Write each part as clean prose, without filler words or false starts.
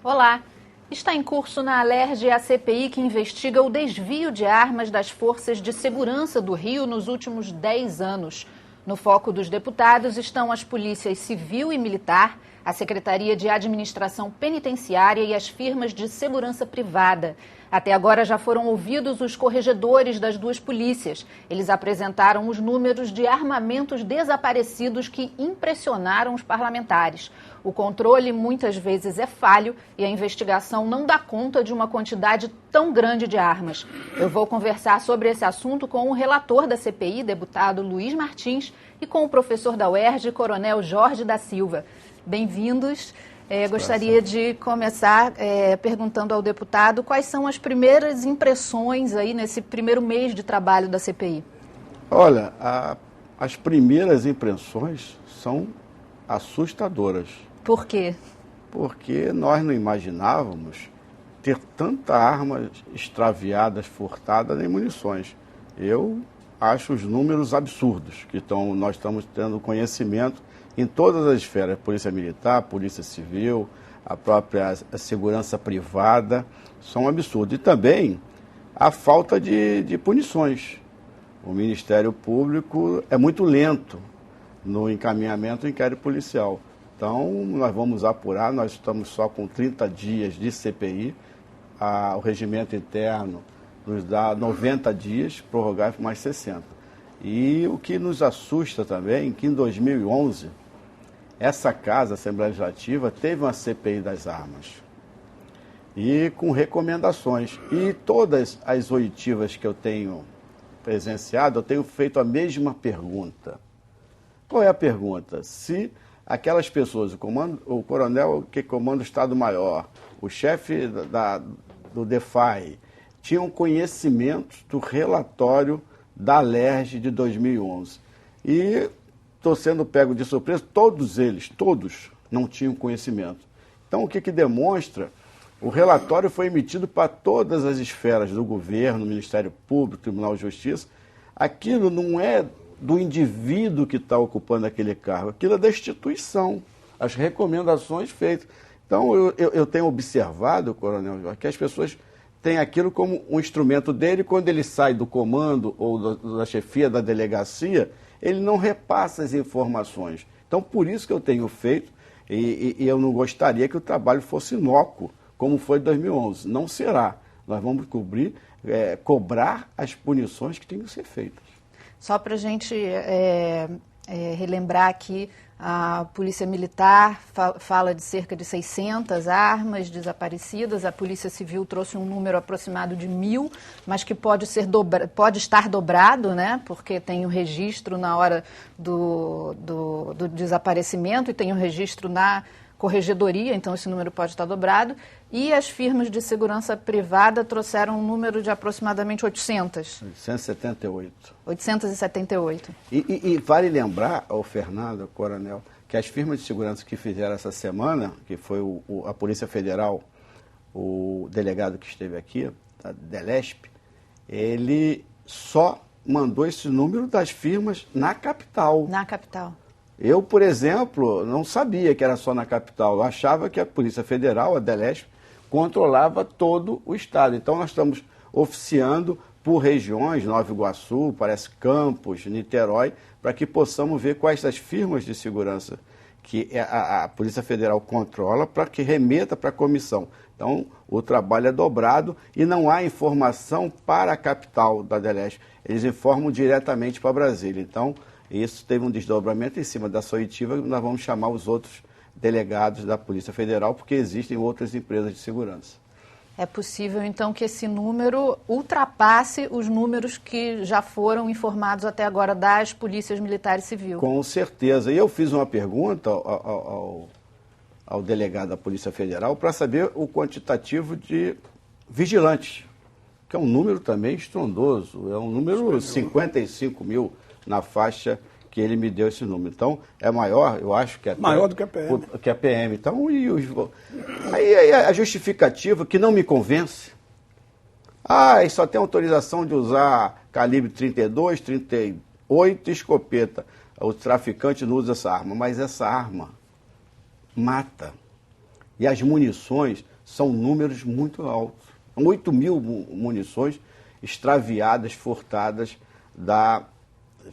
Olá! Está em curso na Alerj a CPI que investiga o desvio de armas das forças de segurança do Rio nos últimos 10 anos. No foco dos deputados estão as polícias civil e militar, a Secretaria de Administração Penitenciária e as firmas de segurança privada. Até agora já foram ouvidos os corregedores das duas polícias. Eles apresentaram os números de armamentos desaparecidos que impressionaram os parlamentares. O controle muitas vezes é falho e a investigação não dá conta de uma quantidade tão grande de armas. Eu vou conversar sobre esse assunto com o relator da CPI, deputado Luiz Martins, e com o professor da UERJ, coronel Jorge da Silva. Bem-vindos. Gostaria de começar perguntando ao deputado quais são as primeiras impressões aí nesse primeiro mês de trabalho da CPI. Olha, as primeiras impressões são assustadoras. Por quê? Porque nós não imaginávamos ter tanta arma extraviadas, furtadas, nem munições. Eu acho os números absurdos que nós estamos tendo conhecimento em todas as esferas, Polícia Militar, Polícia Civil, a própria segurança privada, são absurdos. E também a falta de punições. O Ministério Público é muito lento no encaminhamento do inquérito policial. Então, nós vamos apurar, nós estamos só com 30 dias de CPI, o regimento interno nos dá 90 dias, prorrogar por mais 60. E o que nos assusta também, que em 2011, essa casa, a Assembleia Legislativa, teve uma CPI das armas. E com recomendações. E todas as oitivas que eu tenho presenciado, eu tenho feito a mesma pergunta. Qual é a pergunta? Se aquelas pessoas, o coronel que comanda o Estado-Maior, o chefe do DEFAI, tinham conhecimento do relatório da Alerj de 2011. E estou sendo pego de surpresa, todos não tinham conhecimento. Então, o que demonstra? O relatório foi emitido para todas as esferas do governo, Ministério Público, Tribunal de Justiça. Aquilo não é do indivíduo que está ocupando aquele cargo, aquilo é da instituição, as recomendações feitas. Então, eu tenho observado, coronel Jorge, que as pessoas têm aquilo como um instrumento dele, quando ele sai do comando ou da chefia da delegacia, ele não repassa as informações. Então, por isso que eu tenho feito, e eu não gostaria que o trabalho fosse inócuo, como foi em 2011. Não será. Nós vamos cobrar as punições que têm que ser feitas. Só para a gente relembrar aqui, a Polícia Militar fala de cerca de 600 armas desaparecidas, a Polícia Civil trouxe um número aproximado de 1.000, mas que pode estar dobrado, né? Porque tem o registro na hora do desaparecimento e tem o registro na corregedoria, então esse número pode estar dobrado. E as firmas de segurança privada trouxeram um número de aproximadamente 800. 878. 878. E vale lembrar, Fernando, coronel, que as firmas de segurança que fizeram essa semana, que foi a Polícia Federal, o delegado que esteve aqui, a Delesp, ele só mandou esse número das firmas na capital. Na capital. Eu, por exemplo, não sabia que era só na capital. Eu achava que a Polícia Federal, a Delesp, controlava todo o estado. Então, nós estamos oficiando por regiões, Nova Iguaçu, parece Campos, Niterói, para que possamos ver quais as firmas de segurança que a Polícia Federal controla, para que remeta para a comissão. Então, o trabalho é dobrado e não há informação para a capital da Delesp. Eles informam diretamente para Brasília. Então, isso teve um desdobramento em cima da oitiva, nós vamos chamar os outros delegados da Polícia Federal, porque existem outras empresas de segurança. É possível, então, que esse número ultrapasse os números que já foram informados até agora das polícias militar e civil? Com certeza. E eu fiz uma pergunta ao delegado da Polícia Federal para saber o quantitativo de vigilantes, que é um número também estrondoso, é um número 55 mil na faixa que ele me deu esse número. Então, é maior, eu acho que é maior do que a PM. Que a PM. Então, aí a justificativa que não me convence. E só tem autorização de usar calibre 32, 38 e escopeta. O traficante não usa essa arma, mas essa arma mata. E as munições são números muito altos. 8 mil munições extraviadas, furtadas da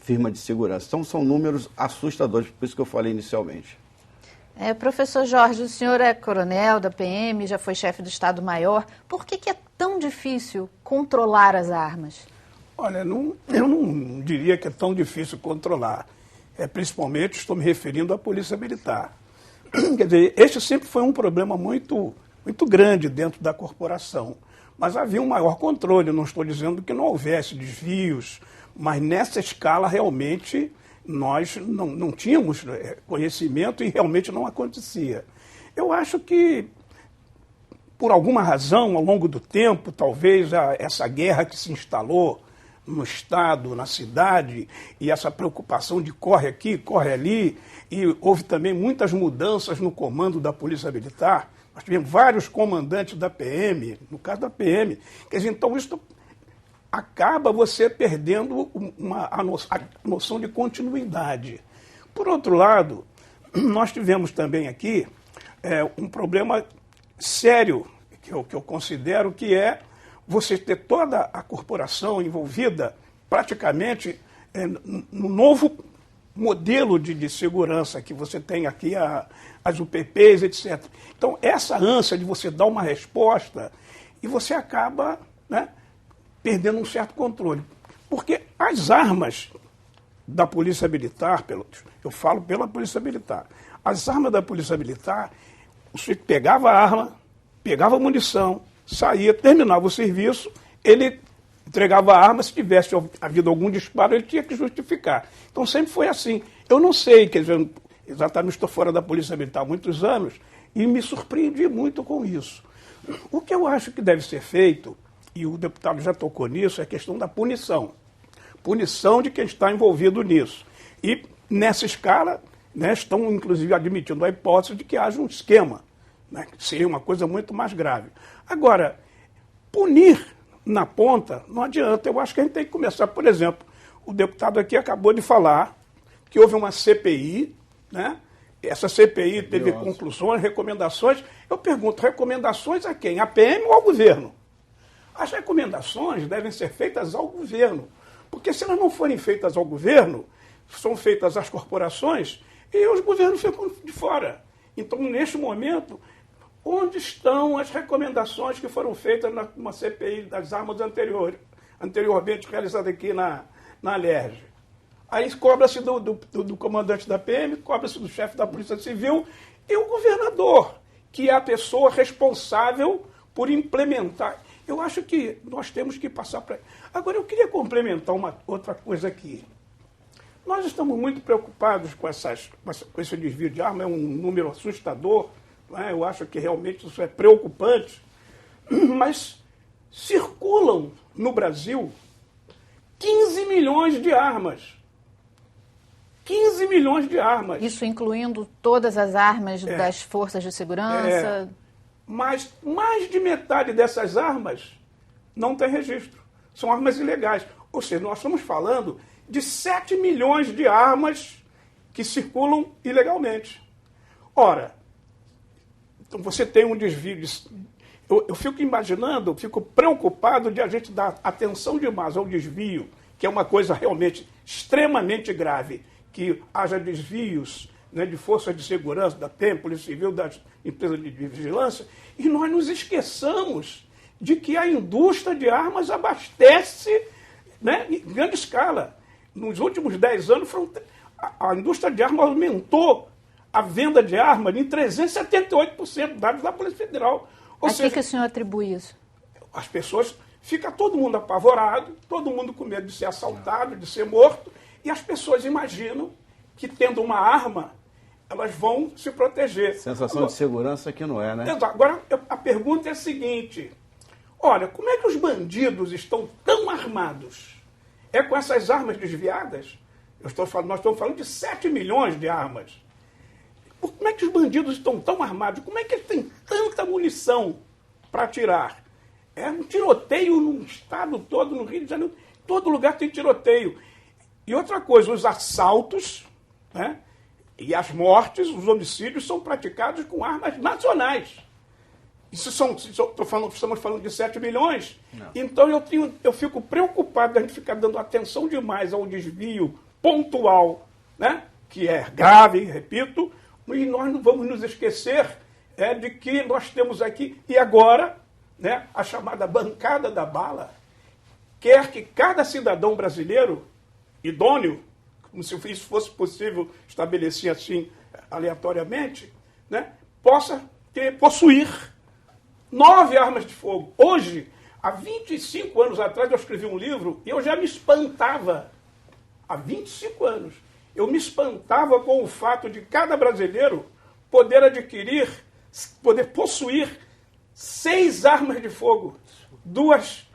firma de segurança. Então, são números assustadores, por isso que eu falei inicialmente. Professor Jorge, o senhor é coronel da PM, já foi chefe do Estado-Maior. Por que é tão difícil controlar as armas? Olha, eu não diria que é tão difícil controlar. Principalmente estou me referindo à Polícia Militar. Quer dizer, este sempre foi um problema muito grande dentro da corporação. Mas havia um maior controle, não estou dizendo que não houvesse desvios, mas nessa escala realmente nós não tínhamos conhecimento e realmente não acontecia. Eu acho que, por alguma razão, ao longo do tempo, talvez essa guerra que se instalou no Estado, na cidade, e essa preocupação de corre aqui, corre ali, e houve também muitas mudanças no comando da Polícia Militar. Nós tivemos vários comandantes da PM, no caso da PM. Quer dizer, então isso acaba você perdendo a noção de continuidade. Por outro lado, nós tivemos também aqui um problema sério, que eu considero que é você ter toda a corporação envolvida praticamente no novo modelo de segurança que você tem aqui, as UPPs, etc. Então, essa ânsia de você dar uma resposta e você acaba, né, perdendo um certo controle. Porque as armas da Polícia Militar, eu falo pela Polícia Militar, as armas da Polícia Militar, você pegava a arma, pegava a munição, saía, terminava o serviço, ele entregava a arma, se tivesse havido algum disparo, ele tinha que justificar. Então sempre foi assim. Eu não sei, quer dizer, exatamente estou fora da Polícia Militar há muitos anos e me surpreendi muito com isso. O que eu acho que deve ser feito, e o deputado já tocou nisso, é a questão da punição. Punição de quem está envolvido nisso. E nessa escala, né, estão inclusive admitindo a hipótese de que haja um esquema, né, que seria uma coisa muito mais grave. Agora, punir na ponta não adianta. Eu acho que a gente tem que começar, por exemplo, o deputado aqui acabou de falar que houve uma CPI, né? Essa CPI teve conclusões, recomendações. Eu pergunto, recomendações a quem? A PM ou ao governo? As recomendações devem ser feitas ao governo, porque se elas não forem feitas ao governo, são feitas às corporações e os governos ficam de fora. Então, neste momento, onde estão as recomendações que foram feitas numa CPI das armas anteriormente realizada aqui na Alerj? Aí cobra-se do comandante da PM, cobra-se do chefe da Polícia Civil e o governador, que é a pessoa responsável por implementar. Eu acho que nós temos que passar para... Agora, eu queria complementar uma outra coisa aqui. Nós estamos muito preocupados com esse desvio de arma, é um número assustador, né? Eu acho que realmente isso é preocupante, mas circulam no Brasil 15 milhões de armas. 15 milhões de armas. Isso incluindo todas as armas das forças de segurança? Mas mais de metade dessas armas não tem registro. São armas ilegais. Ou seja, nós estamos falando de 7 milhões de armas que circulam ilegalmente. Ora, então você tem um desvio. Eu fico imaginando, eu fico preocupado de a gente dar atenção demais ao desvio, que é uma coisa realmente extremamente grave, que haja desvios, né, de forças de segurança, da PM, Polícia Civil, das empresas de vigilância, e nós nos esqueçamos de que a indústria de armas abastece, né, em grande escala. Nos últimos 10 anos, a indústria de armas aumentou a venda de armas em 378%, dados da Polícia Federal. A que o senhor atribui isso? As pessoas, fica todo mundo apavorado, todo mundo com medo de ser assaltado, de ser morto, e as pessoas imaginam que, tendo uma arma, elas vão se proteger. Sensação agora, de segurança que não é, né? Agora, a pergunta é a seguinte: olha, como é que os bandidos estão tão armados? É com essas armas desviadas? Nós estamos falando de 7 milhões de armas. Como é que os bandidos estão tão armados? Como é que eles têm tanta munição para atirar? É um tiroteio no estado todo, no Rio de Janeiro. Todo lugar tem tiroteio. E outra coisa, os assaltos, né, e as mortes, os homicídios são praticados com armas nacionais. Estamos falando de 7 milhões. Não. Então eu fico preocupado da gente ficar dando atenção demais ao desvio pontual, né, que é grave, repito, e nós não vamos nos esquecer de que nós temos aqui, e agora, né, a chamada bancada da bala, quer que cada cidadão brasileiro idôneo, como se isso fosse possível estabelecer assim aleatoriamente, né, possa possuir 9 armas de fogo. Hoje, há 25 anos atrás, eu escrevi um livro e eu já me espantava. Há 25 anos, eu me espantava com o fato de cada brasileiro poder possuir 6 armas de fogo. 2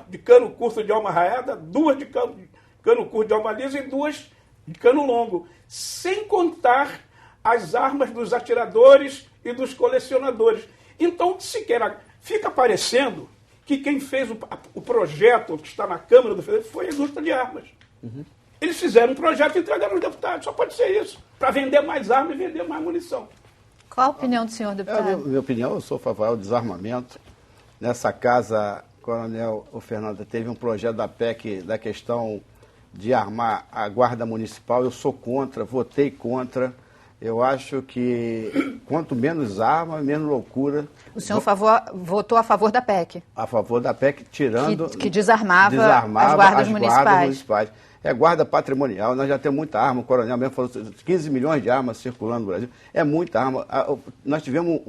de cano curto de alma raiada, 2 de cano curto de alma lisa e 2 de cano longo. Sem contar as armas dos atiradores e dos colecionadores. Então, fica parecendo que quem fez o projeto que está na Câmara do Federal foi a indústria de armas. Uhum. Eles fizeram um projeto e entregaram aos deputados. Só pode ser isso. Para vender mais armas e vender mais munição. Qual a opinião do senhor, deputado? Minha opinião, eu sou favorável ao desarmamento. Nessa casa, Coronel Fernando, teve um projeto da PEC da questão de armar a Guarda Municipal. Eu sou contra, votei contra. Eu acho que quanto menos arma, menos loucura. O senhor votou a favor da PEC? A favor da PEC, tirando... Que desarmava as guardas municipais. É guarda patrimonial, nós já temos muita arma, o coronel mesmo falou 15 milhões de armas circulando no Brasil, é muita arma. Nós tivemos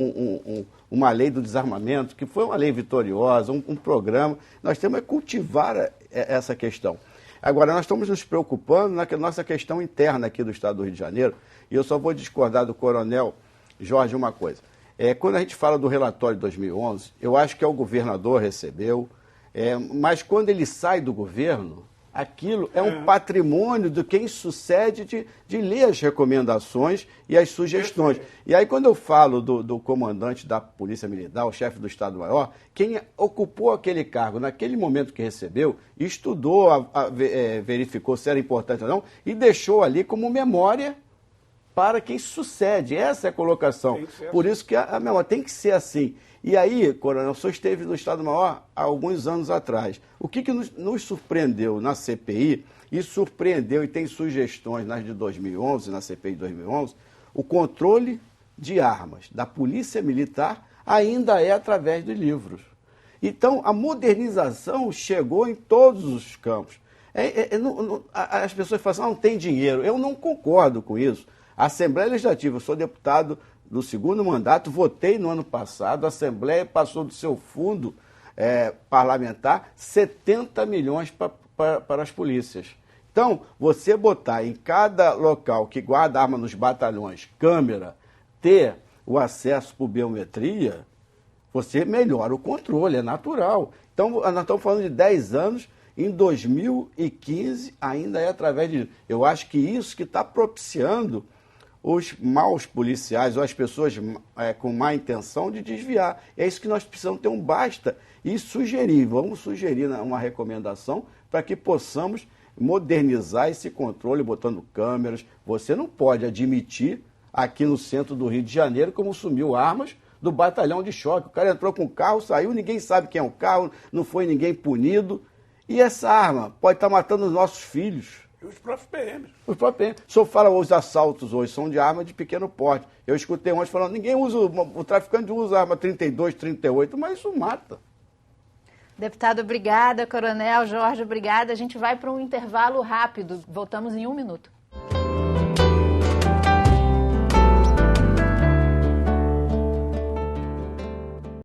uma lei do desarmamento, que foi uma lei vitoriosa, um programa, nós temos que cultivar essa questão. Agora, nós estamos nos preocupando na nossa questão interna aqui do Estado do Rio de Janeiro, e eu só vou discordar do coronel Jorge uma coisa. Quando a gente fala do relatório de 2011, eu acho que o governador recebeu, mas quando ele sai do governo, aquilo é um patrimônio de quem sucede de ler as recomendações e as sugestões. E aí, quando eu falo do comandante da Polícia Militar, o chefe do Estado-Maior, quem ocupou aquele cargo naquele momento que recebeu, estudou, verificou se era importante ou não, e deixou ali como memória para quem sucede. Essa é a colocação. Por isso que a memória tem que ser assim. E aí, coronel, o senhor esteve no Estado-Maior há alguns anos atrás. O que nos surpreendeu na CPI, e surpreendeu e tem sugestões nas de 2011, na CPI de 2011, o controle de armas da Polícia Militar ainda é através de livros. Então, a modernização chegou em todos os campos. As pessoas falam assim, não tem dinheiro. Eu não concordo com isso. A Assembleia Legislativa, eu sou deputado do 2º mandato, votei no ano passado, a Assembleia passou do seu fundo parlamentar 70 milhões para as polícias. Então, você botar em cada local que guarda arma nos batalhões, câmera, ter o acesso por biometria, você melhora o controle, é natural. Então, nós estamos falando de 10 anos, em 2015 ainda é através de... Eu acho que isso que está propiciando os maus policiais ou as pessoas com má intenção de desviar. É isso que nós precisamos ter um basta e sugerir. Vamos sugerir uma recomendação para que possamos modernizar esse controle, botando câmeras. Você não pode admitir aqui no centro do Rio de Janeiro como sumiu armas do batalhão de choque. O cara entrou com o carro, saiu, ninguém sabe quem é o carro, não foi ninguém punido. E essa arma pode estar matando os nossos filhos. E os próprios PMs. Os próprios PMs. O senhor fala, os assaltos hoje são de arma de pequeno porte. Eu escutei ontem falando, ninguém usa, o traficante usa arma 32, 38, mas isso mata. Deputado, obrigada. Coronel Jorge, obrigada. A gente vai para um intervalo rápido. Voltamos em 1 minuto.